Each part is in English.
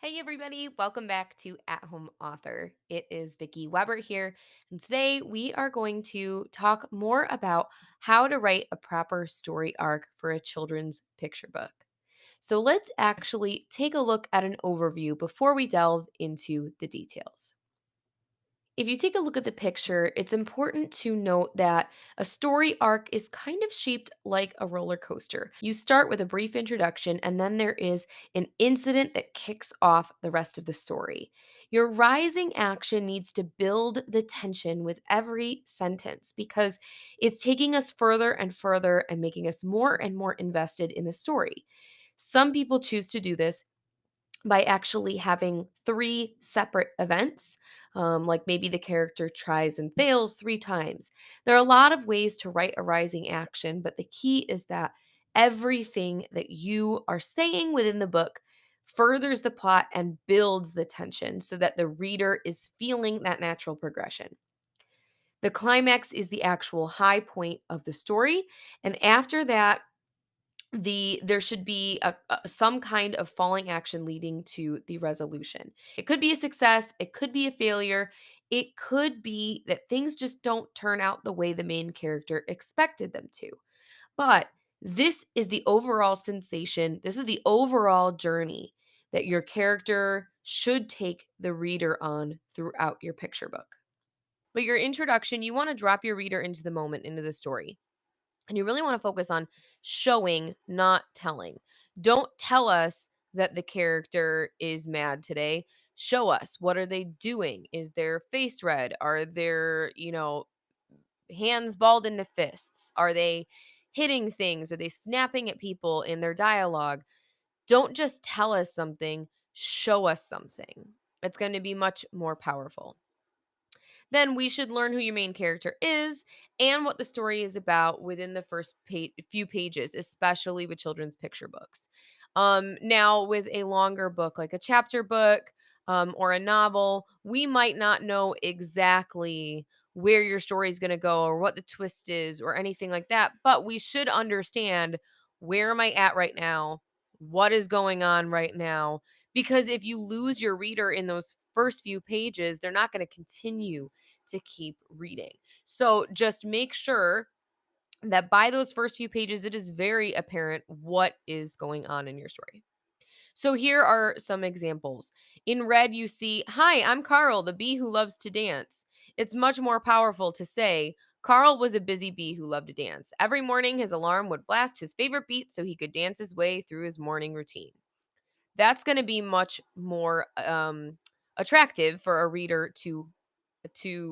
Hey everybody, welcome back to At Home Author. It is Vicky Weber here, and today we are going to talk more about how to write a proper story arc for a children's picture book. So let's actually take a look at an overview before we delve into the details. If you take a look at the picture, it's important to note that a story arc is kind of shaped like a roller coaster. You start with a brief introduction, and then there is an incident that kicks off the rest of the story. Your rising action needs to build the tension with every sentence because it's taking us further and further and making us more and more invested in the story. Some people choose to do this by actually having three separate events. Like maybe the character tries and fails three times. There are a lot of ways to write a rising action, but the key is that everything that you are saying within the book furthers the plot and builds the tension so that the reader is feeling that natural progression. The climax is the actual high point of the story. And after that, there should be some kind of falling action leading to the resolution. It could be a success, it could be a failure, it could be that things just don't turn out the way the main character expected them to. But this is the overall sensation, this is the overall journey that your character should take the reader on throughout your picture book. But your introduction, you want to drop your reader into the moment, into the story. And you really want to focus on showing, not telling. Don't tell us that the character is mad today. Show us, what are they doing? Is their face red? Are their, hands balled into fists? Are they hitting things? Are they snapping at people in their dialogue? Don't just tell us something, show us something. It's going to be much more powerful. Then we should learn who your main character is and what the story is about within the first few pages, especially with children's picture books. Now, with a longer book, like a chapter book or a novel, we might not know exactly where your story is going to go or what the twist is or anything like that, but we should understand, where am I at right now? What is going on right now? Because if you lose your reader in those first few pages, they're not going to continue to keep reading. So just make sure that by those first few pages, it is very apparent what is going on in your story. So here are some examples. In red, you see, "Hi, I'm Carl, the bee who loves to dance." It's much more powerful to say, "Carl was a busy bee who loved to dance. Every morning, his alarm would blast his favorite beat so he could dance his way through his morning routine." That's going to be much more attractive for a reader to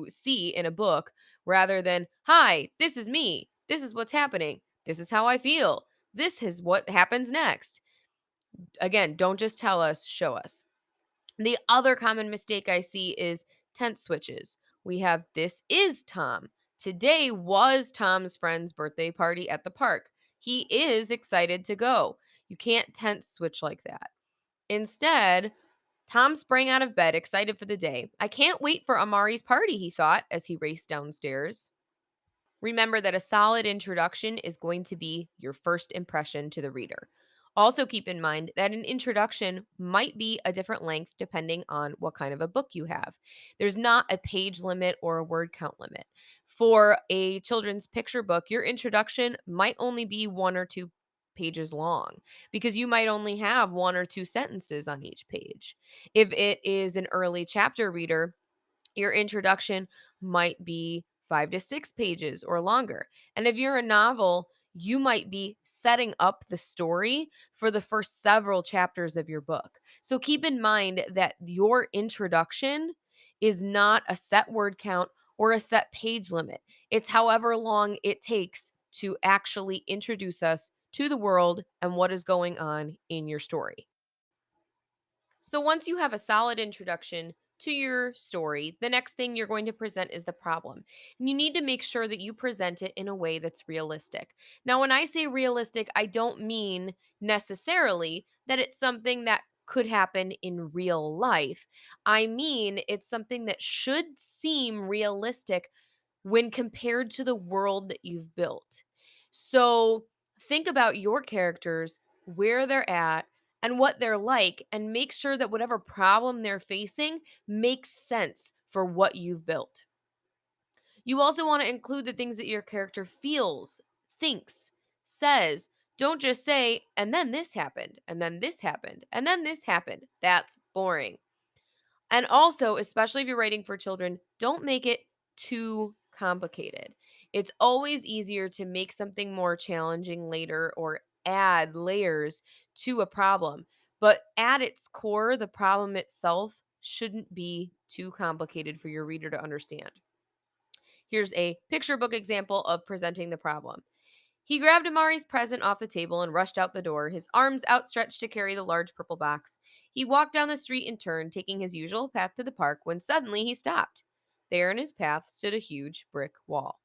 see in a book rather than, "Hi, this is me. This is what's happening. This is how I feel. This is what happens next." Again, don't just tell us, show us. The other common mistake I see is tense switches. We have, "This is Tom. Today was Tom's friend's birthday party at the park. He is excited to go." You can't tense switch like that. Instead, Tom sprang out of bed, excited for the day. "I can't wait for Amari's party," he thought as he raced downstairs. Remember that a solid introduction is going to be your first impression to the reader. Also, keep in mind that an introduction might be a different length depending on what kind of a book you have. There's not a page limit or a word count limit. For a children's picture book, your introduction might only be one or two pages long because you might only have one or two sentences on each page. If it is an early chapter reader, your introduction might be 5 to 6 pages or longer. And if you're a novel, you might be setting up the story for the first several chapters of your book. So keep in mind that your introduction is not a set word count or a set page limit. It's however long it takes to actually introduce us to the world and what is going on in your story. So once you have a solid introduction to your story, the next thing you're going to present is the problem. And you need to make sure that you present it in a way that's realistic. Now, when I say realistic, I don't mean necessarily that it's something that could happen in real life. I mean, it's something that should seem realistic when compared to the world that you've built. So think about your characters, where they're at, and what they're like, and make sure that whatever problem they're facing makes sense for what you've built. You also want to include the things that your character feels, thinks, says. Don't just say, and then this happened, and then this happened, and then this happened. That's boring. And also, especially if you're writing for children, don't make it too complicated. It's always easier to make something more challenging later or add layers to a problem. But at its core, the problem itself shouldn't be too complicated for your reader to understand. Here's a picture book example of presenting the problem. He grabbed Amari's present off the table and rushed out the door, his arms outstretched to carry the large purple box. He walked down the street and turned, taking his usual path to the park, when suddenly he stopped. There in his path stood a huge brick wall.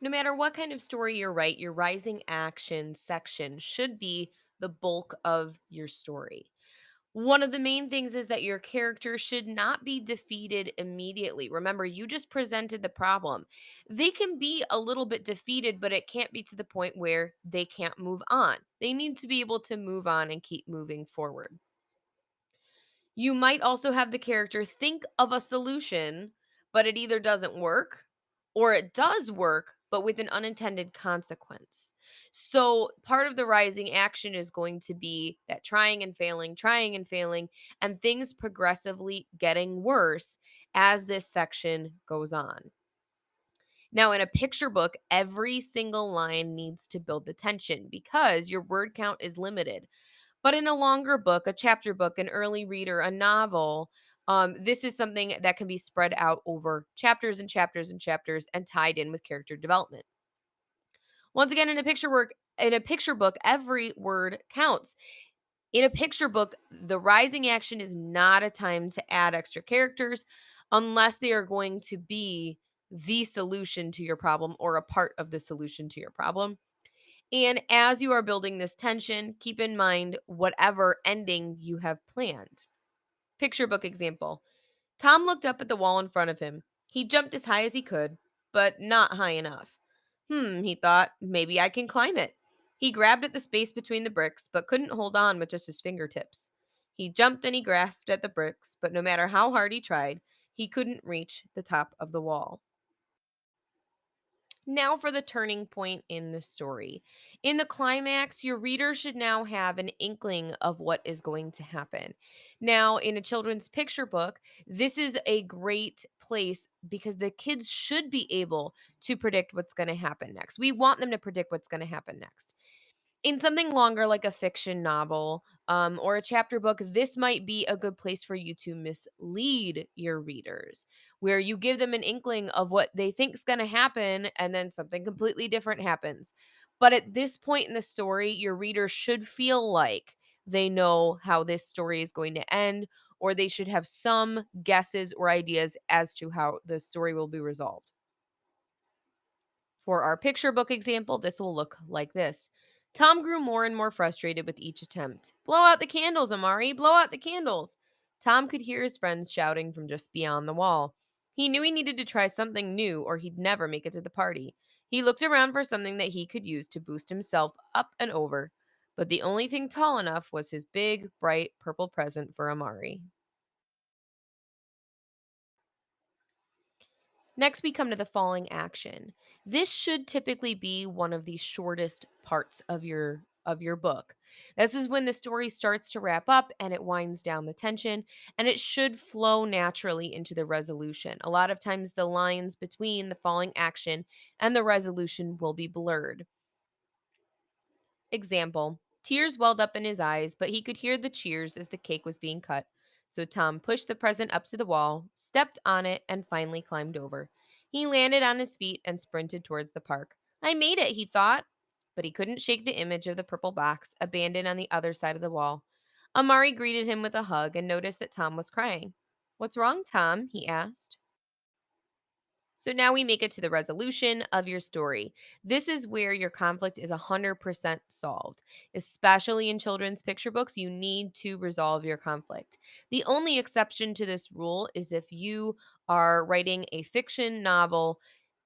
No matter what kind of story you write, your rising action section should be the bulk of your story. One of the main things is that your character should not be defeated immediately. Remember, you just presented the problem. They can be a little bit defeated, but it can't be to the point where they can't move on. They need to be able to move on and keep moving forward. You might also have the character think of a solution, but it either doesn't work or it does work, but with an unintended consequence. So, part of the rising action is going to be that trying and failing, and things progressively getting worse as this section goes on. Now, in a picture book, every single line needs to build the tension because your word count is limited. But in a longer book, a chapter book, an early reader, a novel, this is something that can be spread out over chapters and chapters and chapters and tied in with character development. Once again, in a picture book, every word counts. In a picture book, the rising action is not a time to add extra characters unless they are going to be the solution to your problem or a part of the solution to your problem. And as you are building this tension, keep in mind whatever ending you have planned. Picture book example. Tom looked up at the wall in front of him. He jumped as high as he could, but not high enough. He thought, maybe I can climb it. He grabbed at the space between the bricks, but couldn't hold on with just his fingertips. He jumped and he grasped at the bricks, but no matter how hard he tried, he couldn't reach the top of the wall. Now for the turning point in the story. In the climax, your reader should now have an inkling of what is going to happen. Now, in a children's picture book, this is a great place because the kids should be able to predict what's going to happen next. We want them to predict what's going to happen next. In something longer, like a fiction novel or a chapter book, this might be a good place for you to mislead your readers, where you give them an inkling of what they think is going to happen, and then something completely different happens. But at this point in the story, your reader should feel like they know how this story is going to end, or they should have some guesses or ideas as to how the story will be resolved. For our picture book example, this will look like this. Tom grew more and more frustrated with each attempt. Blow out the candles, Amari, blow out the candles. Tom could hear his friends shouting from just beyond the wall. He knew he needed to try something new or he'd never make it to the party. He looked around for something that he could use to boost himself up and over, but the only thing tall enough was his big, bright purple present for Amari. Next, we come to the falling action. This should typically be one of the shortest parts of your book. This is when the story starts to wrap up and it winds down the tension, and it should flow naturally into the resolution. A lot of times the lines between the falling action and the resolution will be blurred. Example: tears welled up in his eyes, but he could hear the cheers as the cake was being cut. So Tom pushed the present up to the wall, stepped on it, and finally climbed over. He landed on his feet and sprinted towards the park. I made it, he thought. But he couldn't shake the image of the purple box, abandoned on the other side of the wall. Amari greeted him with a hug and noticed that Tom was crying. What's wrong, Tom? He asked. So now we make it to the resolution of your story. This is where your conflict is 100% solved. Especially in children's picture books, you need to resolve your conflict. The only exception to this rule is if you are writing a fiction novel.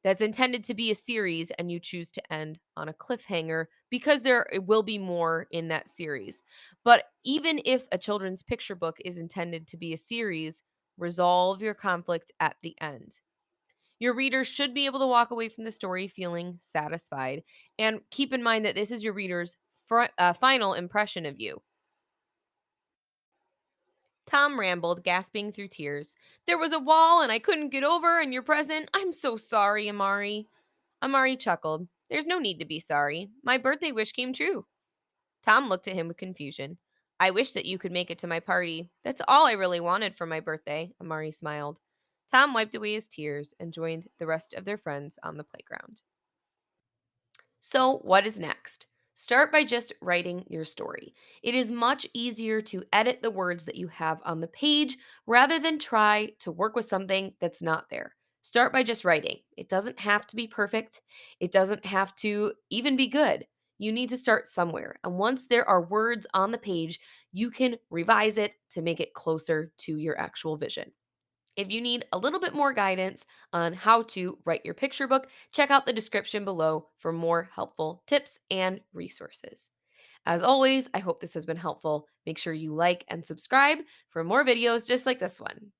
that's intended to be a series and you choose to end on a cliffhanger because there will be more in that series. But even if a children's picture book is intended to be a series, resolve your conflict at the end. Your readers should be able to walk away from the story feeling satisfied. And keep in mind that this is your reader's final impression of you. Tom rambled, gasping through tears. There was a wall and I couldn't get over, and you're present. I'm so sorry, Amari. Amari chuckled. There's no need to be sorry. My birthday wish came true. Tom looked at him with confusion. I wish that you could make it to my party. That's all I really wanted for my birthday, Amari smiled. Tom wiped away his tears and joined the rest of their friends on the playground. So, what is next? Start by just writing your story. It is much easier to edit the words that you have on the page rather than try to work with something that's not there. Start by just writing. It doesn't have to be perfect, it doesn't have to even be good. You need to start somewhere. And once there are words on the page, you can revise it to make it closer to your actual vision. If you need a little bit more guidance on how to write your picture book, check out the description below for more helpful tips and resources. As always, I hope this has been helpful. Make sure you like and subscribe for more videos just like this one.